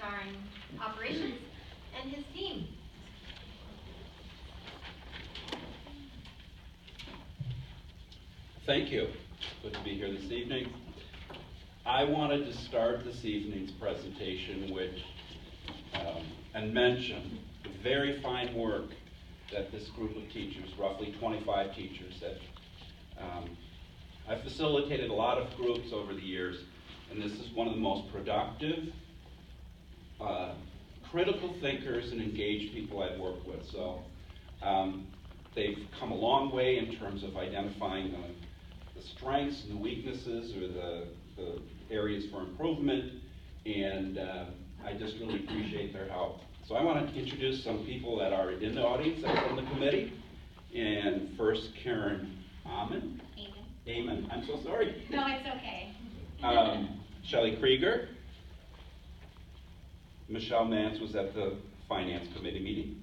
HR and Operations, and his team. Thank you. Good to be here this evening. I wanted to start this evening's presentation with and mention the very fine work that this group of teachers, roughly 25 teachers, that I've facilitated a lot of groups over the years, and this is one of the most productive, critical thinkers and engaged people I've worked with. So they've come a long way in terms of identifying the strengths and the weaknesses or the areas for improvement, and I just really appreciate their help. So I want to introduce some people that are in the audience that are from the committee. And first, Karen Amon. Amon, I'm so sorry. No, it's okay. Shelley Krieger. Michelle Mance was at the Finance Committee meeting.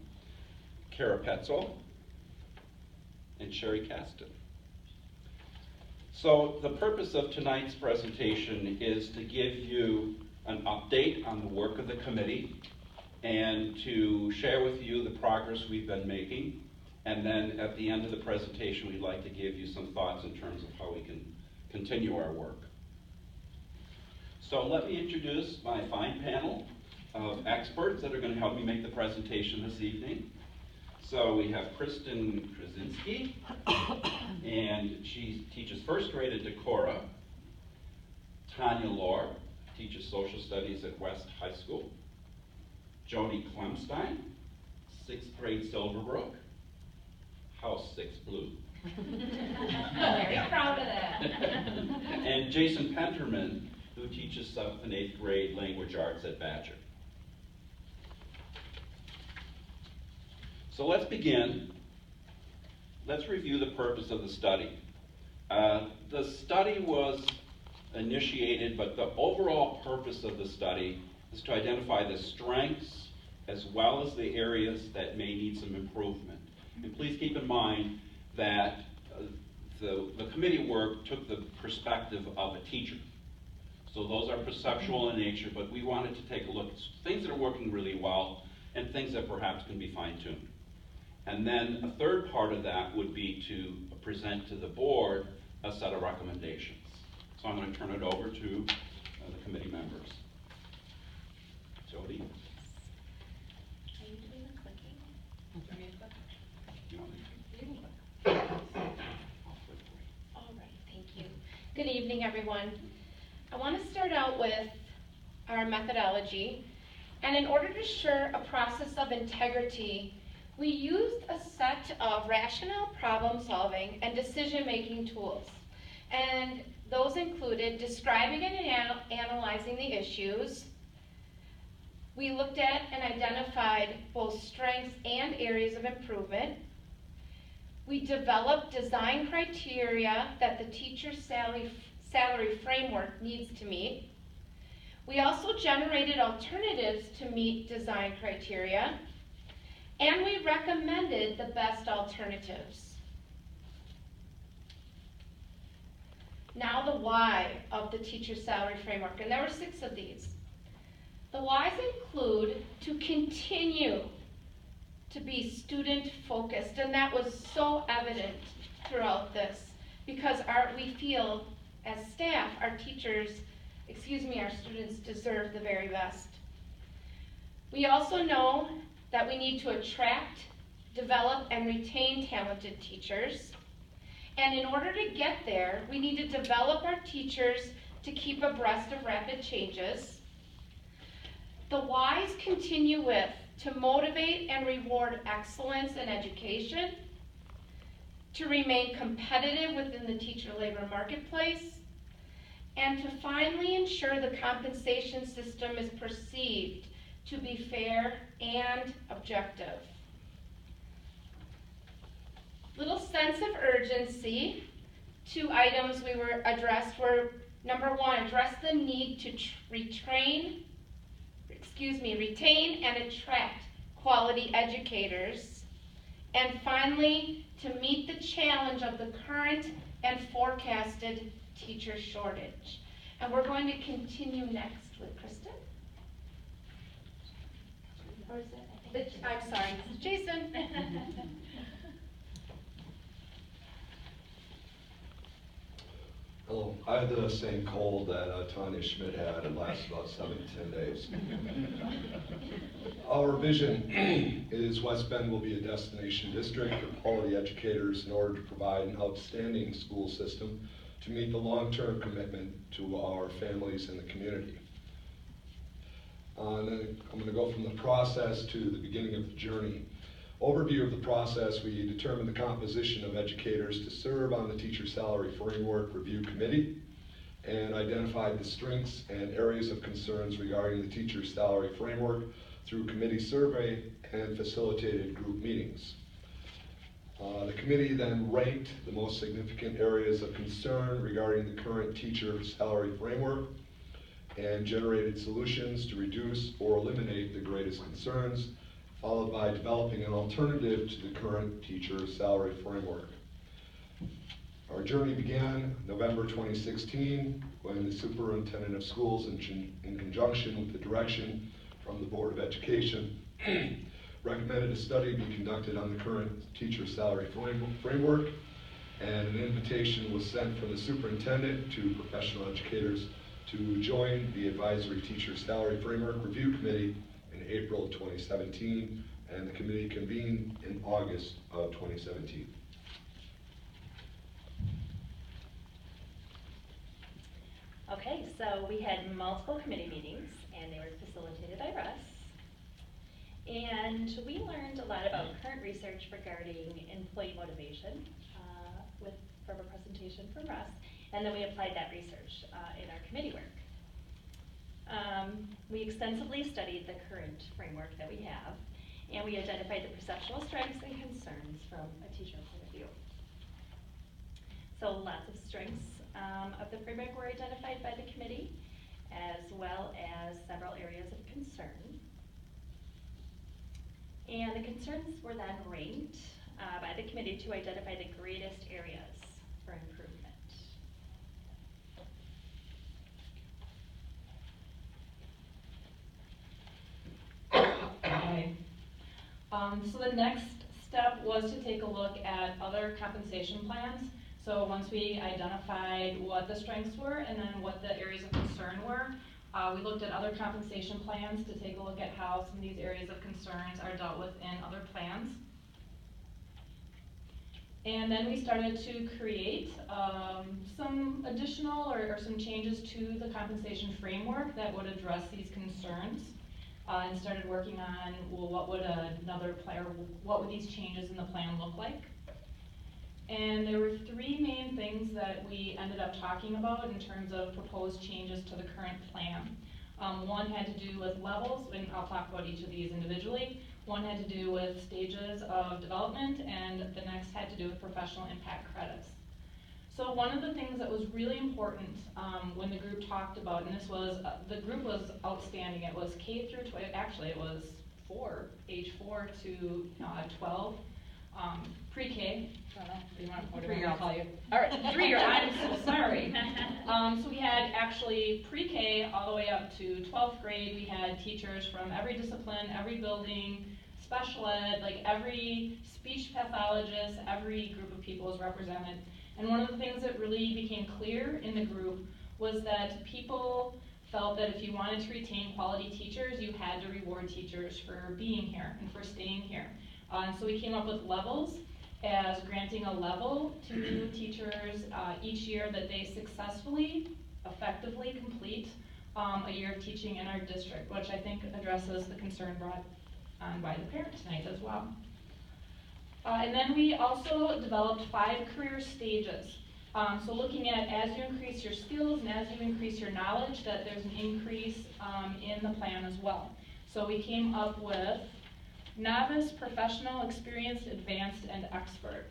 Kara Petzel. And Sherry Caston. So the purpose of tonight's presentation is to give you an update on the work of the committee and to share with you the progress we've been making. And then at the end of the presentation, we'd like to give you some thoughts in terms of how we can continue our work. So let me introduce my fine panel of experts that are going to help me make the presentation this evening. So we have Kristen Krasinski, and she teaches first grade at Decorah. Tanya Lohr teaches social studies at West High School. Joni Klemstein, sixth grade Silverbrook. House 6 blue. Very proud of that. And Jason Penterman, who teaches 7th and 8th grade language arts at Badger. So let's begin. Let's review the purpose of the study. The study was initiated, but the overall purpose of the study is to identify the strengths as well as the areas that may need some improvement. And please keep in mind that the committee work took the perspective of a teacher. So those are perceptual in nature, but we wanted to take a look at things that are working really well and things that perhaps can be fine-tuned. And then a third part of that would be to present to the board a set of recommendations. So I'm going to turn it over to the committee members. Jody? Are you doing the clicking? You want me to? All right, thank you. Good evening, everyone. I want to start out with our methodology. And in order to ensure a process of integrity, we used a set of rational problem solving and decision-making tools. And those included describing and analyzing the issues. We looked at and identified both strengths and areas of improvement. We developed design criteria that the teacher's salary framework needs to meet. We also generated alternatives to meet design criteria, and we recommended the best alternatives. Now the why of the teacher's salary framework, and there were 6 of these. The whys include to continue to be student-focused, and that was so evident throughout this because we feel as staff, our students deserve the very best. We also know that we need to attract, develop, and retain talented teachers. And in order to get there, we need to develop our teachers to keep abreast of rapid changes. The whys continue with to motivate and reward excellence in education, to remain competitive within the teacher labor marketplace, and to finally ensure the compensation system is perceived to be fair and objective. Little sense of urgency. 2 items we were addressed were, number 1, address the need to retain and attract quality educators. And finally, to meet the challenge of the current and forecasted teacher shortage. And we're going to continue next with Kristen. Or is it? I'm sorry, Jason. Hello. I had the same cold that Tanya Schmidt had. It lasted about 7 to 10 days. Our vision is West Bend will be a destination district for quality educators in order to provide an outstanding school system to meet the long-term commitment to our families and the community. And then I'm going to go from the process to the beginning of the journey. Overview of the process, we determined the composition of educators to serve on the Teacher Salary Framework Review Committee and identified the strengths and areas of concerns regarding the Teacher Salary Framework through committee survey and facilitated group meetings. The committee then ranked the most significant areas of concern regarding the current teacher salary framework and generated solutions to reduce or eliminate the greatest concerns, followed by developing an alternative to the current teacher salary framework. Our journey began November 2016 when the Superintendent of Schools, in conjunction with the direction from the Board of Education, recommended a study be conducted on the current teacher salary framework, and an invitation was sent from the superintendent to professional educators to join the Advisory Teacher Salary Framework Review Committee in April 2017, and the committee convened in August of 2017. Okay, so we had multiple committee meetings, and they were facilitated by Russ. And we learned a lot about current research regarding employee motivation from a presentation from Russ, and then we applied that research in our committee work. We extensively studied the current framework that we have, and we identified the perceptual strengths and concerns from a teacher point of view. So lots of strengths of the framework were identified by the committee, as well as several areas of concern. And the concerns were then ranked by the committee to identify the greatest areas for improvement. Okay. So the next step was to take a look at other compensation plans. So once we identified what the strengths were and then what the areas of concern were, we looked at other compensation plans to take a look at how some of these areas of concerns are dealt with in other plans. And then we started to create some additional or some changes to the compensation framework that would address these concerns. And started working on, well, what would these changes in the plan look like? And there were 3 main things that we ended up talking about in terms of proposed changes to the current plan. One had to do with levels, and I'll talk about each of these individually. One had to do with stages of development, and the next had to do with professional impact credits. So one of the things that was really important when the group talked about, and this was, the group was outstanding, it was K through 12, actually it was age 4 to 12, pre-K. What do you want to call you? All right, 3-year, I'm so sorry. So we had actually pre-K all the way up to 12th grade. We had teachers from every discipline, every building, special ed, like every speech pathologist, every group of people was represented. And one of the things that really became clear in the group was that people felt that if you wanted to retain quality teachers, you had to reward teachers for being here and for staying here. And so we came up with levels, as granting a level to teachers each year that they successfully, effectively complete a year of teaching in our district, which I think addresses the concern brought on by the parent tonight as well. And then we also developed 5 career stages. So looking at as you increase your skills and as you increase your knowledge, that there's an increase in the plan as well. So we came up with novice, professional, experienced, advanced, and expert.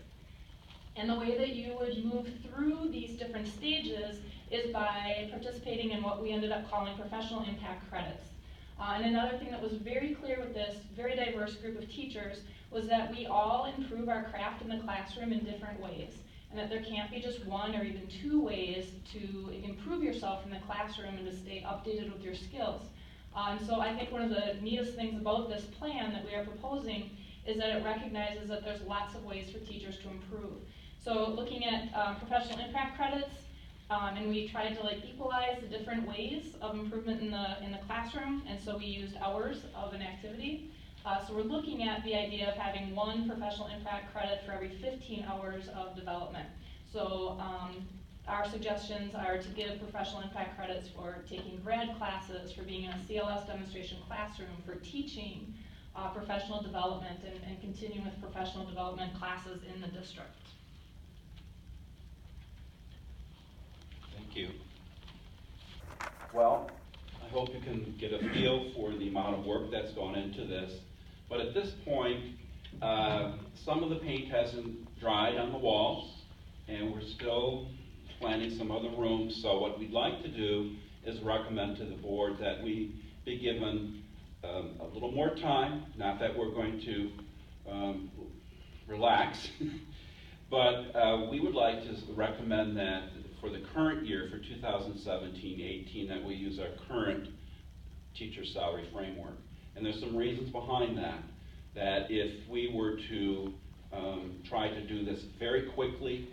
And the way that you would move through these different stages is by participating in what we ended up calling professional impact credits. And another thing that was very clear with this very diverse group of teachers was that we all improve our craft in the classroom in different ways, and that there can't be just 1 or even 2 ways to improve yourself in the classroom and to stay updated with your skills. And so I think one of the neatest things about this plan that we are proposing is that it recognizes that there's lots of ways for teachers to improve. So looking at professional impact credits, and we tried to equalize the different ways of improvement in the classroom, and so we used hours of an activity. So we're looking at the idea of having one professional impact credit for every 15 hours of development. So our suggestions are to give professional impact credits for taking grad classes, for being in a CLS demonstration classroom, for teaching professional development, and continuing with professional development classes in the district. Thank you. Well, I hope you can get a feel for the amount of work that's gone into this. But at this point, some of the paint hasn't dried on the walls, and we're still planning some other rooms. So what we'd like to do is recommend to the board that we be given a little more time, not that we're going to relax, but we would like to recommend that for the current year, for 2017-18, that we use our current teacher salary framework. And there's some reasons behind that, that if we were to try to do this very quickly,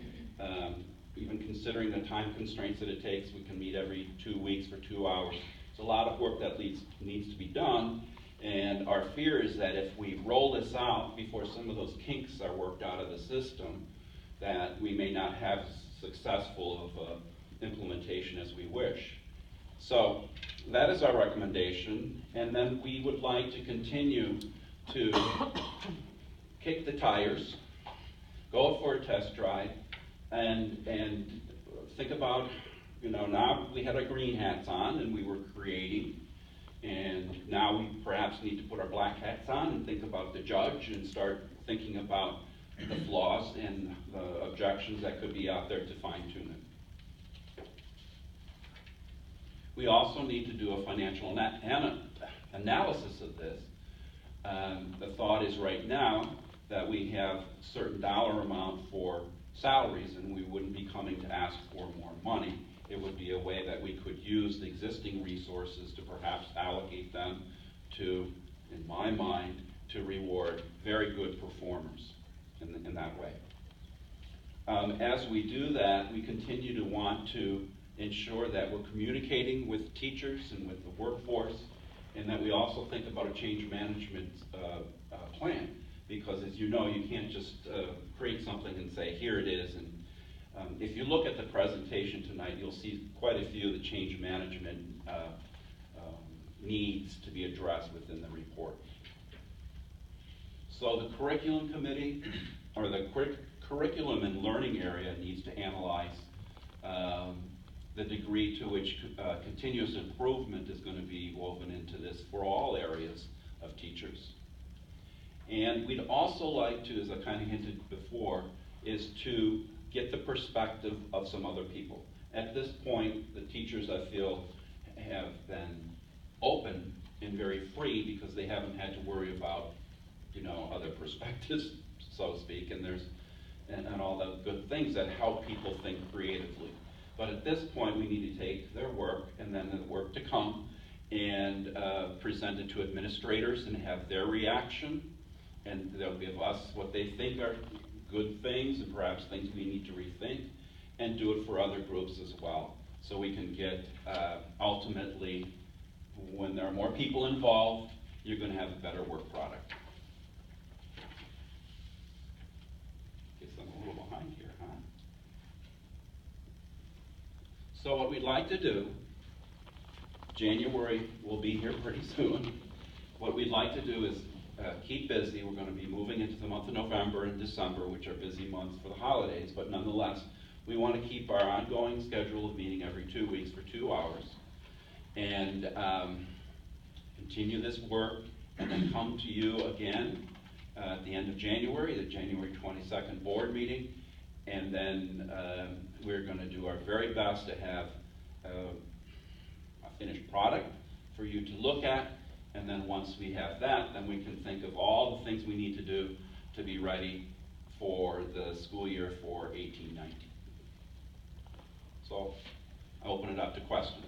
even considering the time constraints that it takes, we can meet every 2 weeks for 2 hours. It's a lot of work that needs to be done, and our fear is that if we roll this out before some of those kinks are worked out of the system, that we may not have successful of implementation as we wish. So that is our recommendation, and then we would like to continue to kick the tires, go for a test drive, and think about, now we had our green hats on and we were creating, and now we perhaps need to put our black hats on and think about the judge and start thinking about the flaws and the objections that could be out there to fine-tune it. We also need to do a financial analysis of this. The thought is right now that we have a certain dollar amount for salaries, and we wouldn't be coming to ask for more money. It would be a way that we could use the existing resources to perhaps allocate them to, in my mind, to reward very good performers in that way. As we do that, we continue to want to ensure that we're communicating with teachers and with the workforce, and that we also think about a change management plan. Because as you know, you can't just create something and say, here it is. And if you look at the presentation tonight, you'll see quite a few of the change management needs to be addressed within the report. So the curriculum committee, or the curriculum and learning area, needs to analyze the degree to which continuous improvement is going to be woven into this for all areas of teachers. And we'd also like to, as I kind of hinted before, is to get the perspective of some other people. At this point, the teachers, I feel, have been open and very free because they haven't had to worry about, other perspectives, so to speak, and all the good things that help people think creatively. But at this point, we need to take their work and then the work to come and present it to administrators and have their reaction, and they'll give us what they think are good things and perhaps things we need to rethink, and do it for other groups as well. So we can get, ultimately, when there are more people involved, you're going to have a better work product. Guess I'm a little behind here, huh? So what we'd like to do, January will be here pretty soon. What we'd like to do is keep busy. We're going to be moving into the month of November and December, which are busy months for the holidays, but nonetheless, we want to keep our ongoing schedule of meeting every 2 weeks for 2 hours, and continue this work, and then come to you again at the end of January, the January 22nd board meeting, and then we're going to do our very best to have a finished product for you to look at. And then once we have that, then we can think of all the things we need to do to be ready for the school year for 18-19. So I open it up to questions.